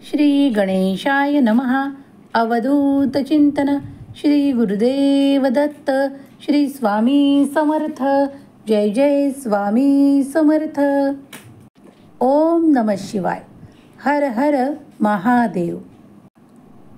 श्री गणेशाय नमः. अवधूत चिंतन. श्री गुरुदेव दत्त. श्री स्वामी समर्थ. जय जय स्वामी समर्थ. ओम नमः शिवाय. हर हर महादेव.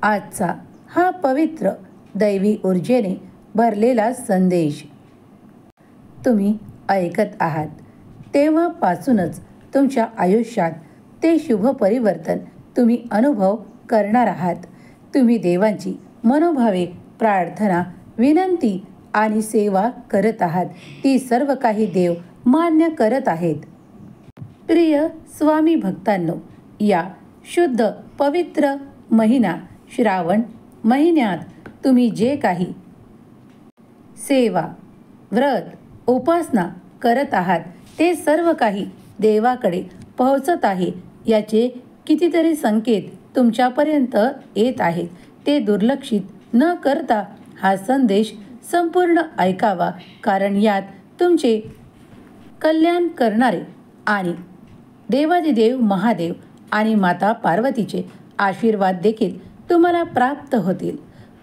आजचा हा पवित्र दैवी ऊर्जेने भरलेला संदेश तुम्ही ऐकत आहात तेव्हापासूनच तुमच्या आयुष्यात ते शुभ परिवर्तन तुम्ही अनुभव करणार आहात. तुम्ही देवांची मनोभावे प्रार्थना, विनंती आणि सेवा करत आहात. ती सर्व काही देव मान्य करत आहेत. प्रिय स्वामी भक्तांनो, या शुद्ध पवित्र महिना श्रावण महिन्यात तुम्ही जे काही सेवा, व्रत, उपासना करत आहात ते सर्व काही देवाकडे पोहोचत आहे. याचे कितीतरी संकेत तुमच्यापर्यंत येत आहेत. ते दुर्लक्षित न करता हा संदेश संपूर्ण ऐकावा, कारण यात तुमचे कल्याण करणारे आणि देवादिदेव महादेव आणि माता पार्वतीचे आशीर्वाद देखील तुम्हाला प्राप्त होतील.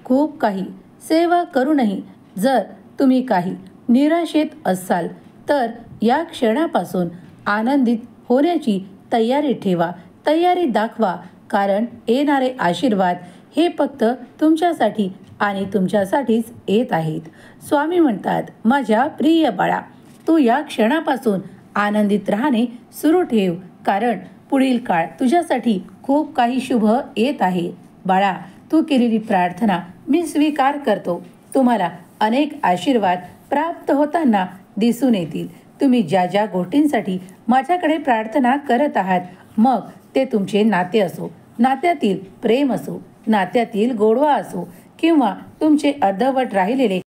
खूप काही सेवा करूनही जर तुम्ही काही निराशेत असाल तर या क्षणापासून आनंदित होण्याची तयारी ठेवा, तयारी दाखवा, कारण येणारे आशीर्वाद हे फक्त तुमच्यासाठी आणि तुमच्यासाठीच येत आहेत. स्वामी म्हणतात, माझ्या प्रिय बाळा, तू या क्षणापासून आनंदित राहणे सुरू ठेव, कारण पुढील काळ तुझ्यासाठी खूप काही शुभ येत आहे. बाळा, तू केलेली प्रार्थना मी स्वीकार करतो. तुम्हाला अनेक आशीर्वाद प्राप्त होताना दिसून येतील. तुम्ही ज्या ज्या गोष्टींसाठी माझ्याकडे प्रार्थना करत आहात, मग ते तुमचे नाते असो, नात्यातील प्रेम असो, नात्यातील गोडवा असो, किंवा तुमचे अर्धवट राहिलेले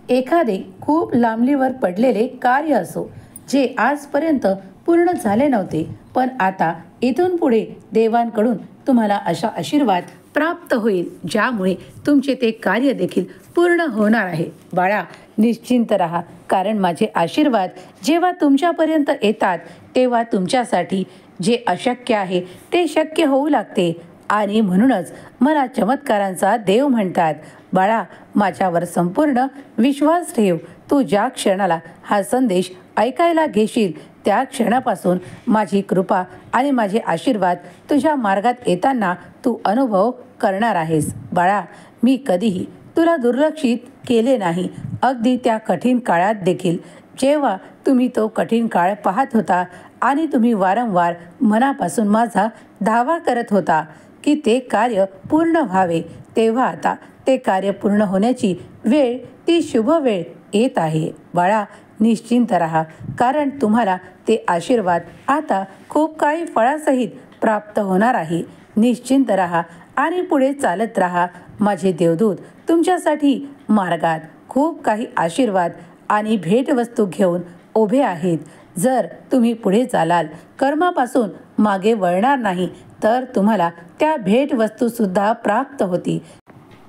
एखादे खूप लांबणीवर पडलेले कार्य असो, जे आजपर्यंत पूर्ण झाले नव्हते, पण आता इथून पुढे देवांकडून तुम्हाला अशा आशीर्वाद प्राप्त होईल, ज्यामुळे तुमचे ते कार्य देखील पूर्ण होणार आहे. बाळा, निश्चिंत राहा, कारण माझे आशीर्वाद जेव्हा तुमच्यापर्यंत येतात तेव्हा तुमच्यासाठी जे अशक्य आहे ते शक्य होऊ लागते. आणि म्हणूनच मला चमत्कारांचा देव म्हणतात. बाळा, माझ्यावर संपूर्ण विश्वास ठेव. तू ज्या क्षणाला हा संदेश ऐकायला घेशील त्या क्षणापासून माझी कृपा आणि माझे आशीर्वाद तुझ्या मार्गात येताना तू अनुभव करणार आहेस. बाळा, मी कधीही तुला दुर्लक्षित केले नाही, अगदी त्या कठीण काळात देखील, जेव्हा तुम्ही तो कठीण काळ पाहत होता आणि तुम्ही वारंवार मनापासून माझा धावा करत होता की ते कार्य पूर्ण व्हावे. तेव्हा आता ते कार्य पूर्ण होण्याची वेळ, ती शुभ वेळ येत आहे. बाळा, निश्चिंत राहा, कारण तुम्हाला ते आशीर्वाद आता खूप काही फळासहित प्राप्त होणार आहे. निश्चिंत राहा आणि पुढे चालत राहा. माझे देवदूत तुमच्यासाठी मार्गात खूप काही आशीर्वाद आणि भेटवस्तू घेऊन उभे आहेत. जर तुम्ही पुढे चालाल, कर्मापासून मागे वळणार नाही, तर तुम्हाला त्या भेटवस्तूसुद्धा प्राप्त होती.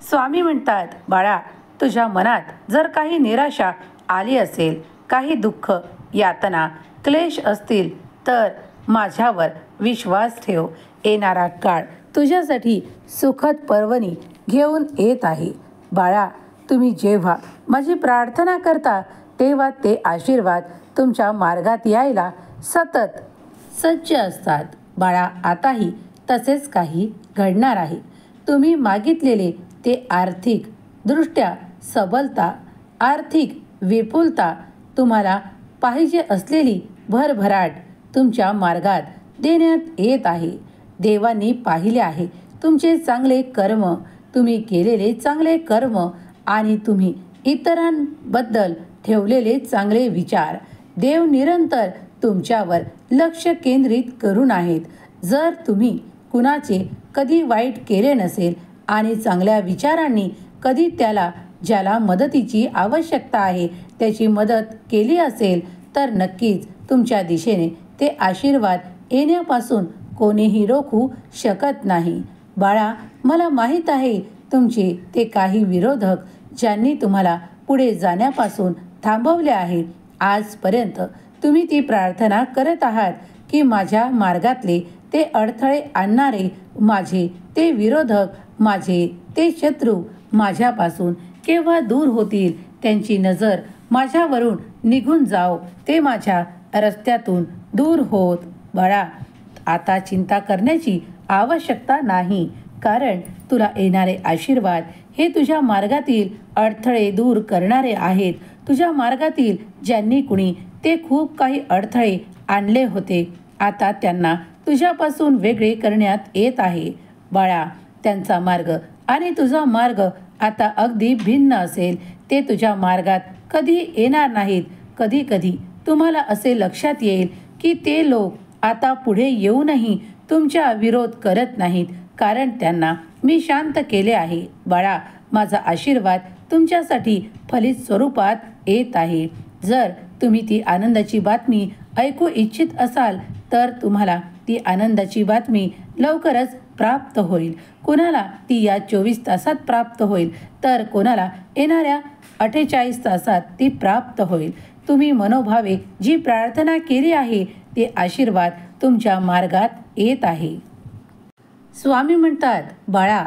स्वामी म्हणतात, बाळा, तुझ्या मनात जर काही निराशा आली असेल, काही दुःख, यातना, क्लेश असतील, तर माझ्यावर विश्वास ठेव. येणारा काळ तुझ्यासाठी सुखद पर्वणी घेऊन येत आहे. बाळा, तुम्ही जेव्हा माझी प्रार्थना करता तेव्हा ते आशीर्वाद तुमच्या मार्गात यायला सतत सज्ज असतात. बाळा, आताही तसेच काही घडणार आहे. तुम्ही मागितलेले ते आर्थिक दृष्ट्या सबलता, आर्थिक विपुलता, तुम्हाला पाहिजे असलेली भरभराट तुमच्या मार्गात देण्यात येत आहे. देवांनी पाहिले आहे तुमचे चांगले कर्म, तुम्ही केलेले चांगले कर्म आणि तुम्ही इतरांबद्दल ठेवलेले चांगले विचार. देव निरंतर तुमच्यावर लक्ष केंद्रित करून आहेत. जर तुम्ही कुणाचे कधी वाईट केले नसेल आणि चांगल्या विचारांनी कधी ज्याला मदतीची आवश्यकता आहे त्याची मदत केली असेल, तर नक्कीच तुमच्या दिशेने ते आशीर्वाद येण्यापासून कोणीही रोखू शकत नाही. बाळा, मला माहीत आहे तुमचे ते काही विरोधक, ज्यांनी तुम्हाला पुढे जाण्यापासून थांबवले आहे. आजपर्यंत तुम्ही ती प्रार्थना करत आहात की माझ्या मार्गातले ते अडथळे आणणारे माझे, ते विरोधक माझे, ते शत्रू माझ्यापासून केव्हा दूर होतील? त्यांची नजर माझ्यावरून निघून जाओ, ते माझ्या रस्त्यातून दूर होत. बाळा, आता चिंता करण्याची आवश्यकता नाही, कारण तुला येणारे आशीर्वाद हे तुझ्या मार्गातील अडथळे दूर करणारे आहेत. तुझ्या मार्गातील ज्यांनी कुणी ते खूप काही अडथळे आणले होते, आता त्यांना तुझ्यापासून वेगळे करण्यात येत आहे. बाळा, त्यांचा मार्ग आणि तुझा मार्ग आता अगदी भिन्न असेल. ते तुझ्या मार्गात कधी येणार नाहीत. कधी कधी तुम्हाला असे लक्षात येईल की ते लोक आता पुढे येऊनही तुमचा विरोध करत नाहीत, कारण त्यांना मी शांत केले आहे. बाळा, माझा आशीर्वाद तुमच्यासाठी फलित स्वरूपात येत आहे. जर तुम्ही ती आनंदाची बातमी ऐकू इच्छित असाल तर तुम्हाला ती आनंदाची बातमी लवकरच प्राप्त होईल. कोणाला ती या 24 तासात प्राप्त होईल, तर कोणाला येणाऱ्या 48 तासात ती प्राप्त होईल. तुम्ही मनोभावे जी प्रार्थना केली आहे ते आशीर्वाद तुमच्या मार्गात येत आहे. स्वामी म्हणतात, बाळा,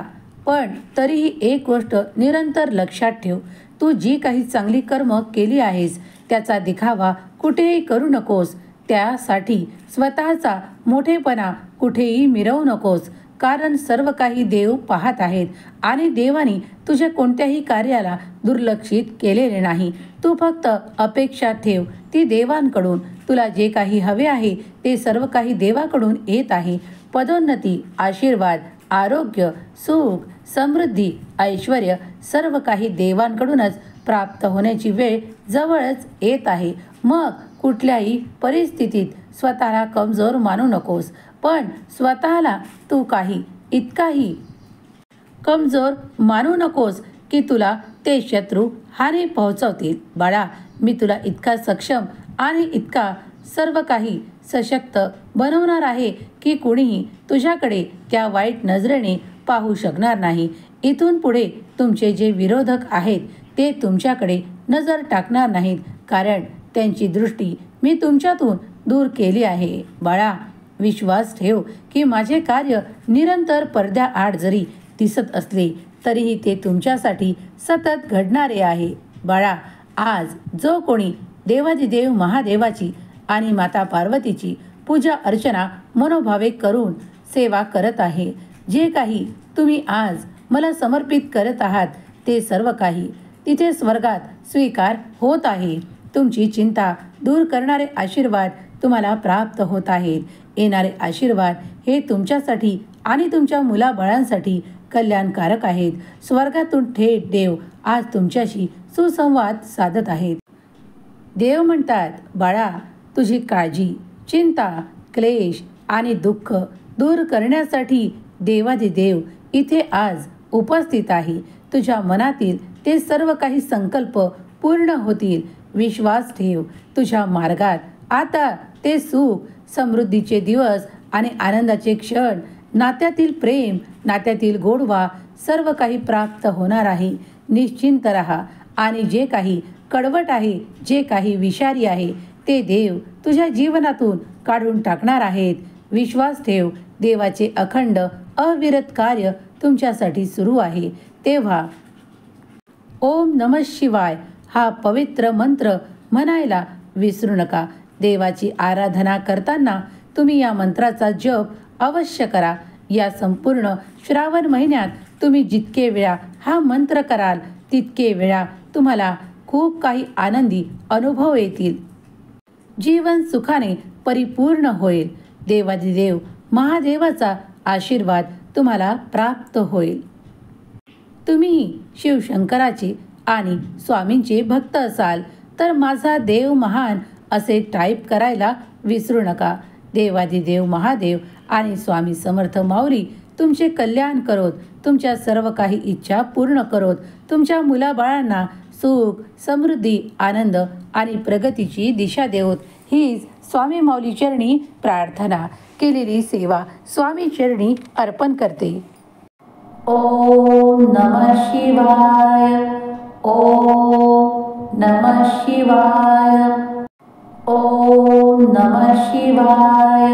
पण तरीही एक गोष्ट निरंतर लक्षात ठेव. तू जी काही चांगली कर्म केली आहेस त्याचा दिखावा कुठेही करू नकोस. त्यासाठी स्वतःचा मोठेपणा कुठेही मिरवू नकोस, कारण सर्व काही देव पाहत आहेत आणि देवाने तुझ्या कोणत्याही कार्याला दुर्लक्षित केलेले नाही. तू फक्त अपेक्षा ठेव ती देवांकडून. तुला जे काही हवे आहे ते सर्व काही देवाकडून येत आहे. पदोन्नती, आशीर्वाद, आरोग्य, सुख, समृद्धी, ऐश्वर्य सर्व काही देवांकडूनच प्राप्त होण्याची वेळ जवळच येत आहे. मग कुठल्याही परिस्थितीत स्वतःला कमजोर मानू नकोस, पण स्वतःला तू काही इतकाही कमजोर मानू नकोस की तुला ते शत्रू हानी पोहोचवतील. बाळा, मी तुला इतका सक्षम आणि इतका सर्व काही सशक्त बनवणार आहे की कुणीही तुझ्याकडे त्या वाईट नजरेने पाहू शकणार नाही. इथून पुढे तुमचे जे विरोधक आहेत ते तुमच्याकडे नजर टाकणार नाहीत, कारण त्यांची दृष्टी मी तुमच्यातून दूर केली आहे. बाळा, विश्वास ठेव की माझे कार्य निरंतर पडद्याआड जरी दिसत असले तरीही ते तुमच्यासाठी सतत घडणारे आहे. बाळा, आज जो कोणी देवादिदेव महादेवाची आणि माता पार्वतीची पूजा अर्चना मनोभावे करून सेवा करत आहे, जे काही तुम्ही आज मला समर्पित करत आहात ते सर्व काही तिथे स्वर्गात स्वीकार होत आहे. तुमची चिंता दूर करणारे आशीर्वाद तुम्हाला प्राप्त होत आहेत. येणारे आशीर्वाद हे तुमच्यासाठी आणि तुमच्या मुलाबाळांसाठी कल्याणकारक आहेत. स्वर्गातून थेट देव आज तुमच्याशी सुसंवाद साधत आहेत. देव म्हणतात, बाळा, तुझी काळजी, चिंता, क्लेश आणि दुःख दूर करण्यासाठी देवादिदेव इथे आज उपस्थित आहे. तुझ्या मनातील ते सर्व काही संकल्प पूर्ण होतील. विश्वास ठेव. तुझ्या मार्गात आता ते सुख, समृद्धीचे दिवस आणि आनंदाचे क्षण, नात्यातील प्रेम, नात्यातील गोडवा सर्व काही प्राप्त होणार आहे. निश्चिंत रहा आणि जे काही कडवट आहे, जे काही विषारी आहे ते देव तुझ्या जीवनातून काढून टाकणार आहेत. विश्वास ठेव. देवाचे अखंड अविरत कार्य तुमच्यासाठी सुरू आहे. तेव्हा ओम नमः शिवाय हा पवित्र मंत्र म्हणायला विसरू नका. देवाची आराधना करताना तुम्ही या मंत्राचा जप अवश्य करा. या संपूर्ण श्रावण महिन्यात तुम्ही जितके वेळा हा मंत्र कराल तितके वेळा तुम्हाला खूप काही आनंदी अनुभव येतील. जीवन सुखाने परिपूर्ण होईल. देवादिदेव महादेवाचा आशीर्वाद तुम्हाला प्राप्त होईल. तुम्ही शिवशंकराचे आणि स्वामींचे भक्त असाल तर माझा देव महान असे टाईप करायला विसरू नका. देवादिदेव महादेव आणि स्वामी समर्थ माऊली तुमचे कल्याण करोत. तुमच्या सर्व काही इच्छा पूर्ण करोत. तुमच्या मुलाबाळांना सुख, समृद्धी, आनंद आणि प्रगतीची दिशा देवोत. हीच स्वामी माऊली चरणी प्रार्थना. केलेली सेवा स्वामी चरणी अर्पण करते. ओम नमः शिवाय. ओम नमः शिवाय. ओम नमः शिवाय.